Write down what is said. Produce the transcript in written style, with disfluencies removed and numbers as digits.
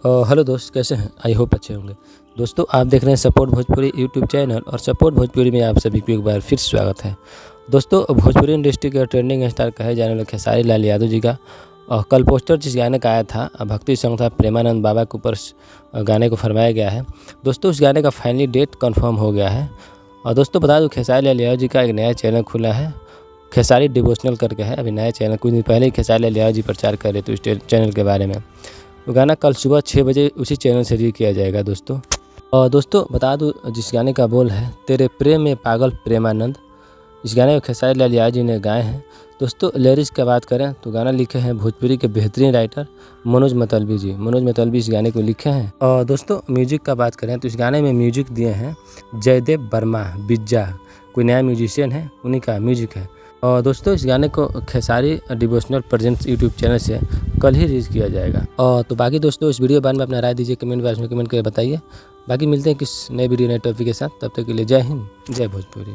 Hello दोस्त, कैसे हैं? आई होप अच्छे होंगे। दोस्तों, आप देख रहे हैं सपोर्ट भोजपुरी यूट्यूब चैनल और सपोर्ट भोजपुरी में आप सभी को एक बार फिर स्वागत है। दोस्तों, भोजपुरी इंडस्ट्री के ट्रेंडिंग स्टार कहे जाने वाले खेसारी लाल यादव जी का कल पोस्टर जिस गाने का आया था, भक्ति सॉन्ग था, प्रेमानंद बाबा के ऊपर गाने को फरमाया गया है। दोस्तों, उस गाने का फाइनली डेट कन्फर्म हो गया है। और दोस्तों, बता दूँ खेसारी लाल यादव जी का एक नया चैनल खुला है, खेसारी डिवोशनल करके है। अभी नया चैनल कुछ दिन पहले ही खेसारी लाल यादव जी प्रचार कर रहे थे उस चैनल के बारे में। वो गाना कल सुबह 6 बजे उसी चैनल से रील किया जाएगा दोस्तों। और दोस्तों, बता दूं जिस गाने का बोल है, तेरे प्रेम में पागल प्रेमानंद, इस गाने को खेसारी लाल यादव जी ने गाए हैं। दोस्तों, लिरिक्स की बात करें तो गाना लिखे हैं भोजपुरी के बेहतरीन राइटर मनोज मतलबी जी। मनोज मतलबी इस गाने को लिखे हैं। और दोस्तों, म्यूजिक का बात करें तो इस गाने में म्यूजिक दिए हैं जयदेव वर्मा बिज्जा, कोई नया म्यूजिशियन है, उन्हीं का म्यूजिक है। और दोस्तों, इस गाने को Khesari devotional presents YouTube channel से कल ही रिलीज़ किया जाएगा। और तो बाकी दोस्तों, इस वीडियो के बारे में अपना राय दीजिए, कमेंट बॉक्स में कमेंट करके बताइए। बाकी मिलते हैं किस नए वीडियो नए टॉपिक के साथ, तब तक के लिए जय हिंद, जय भोजपुरी।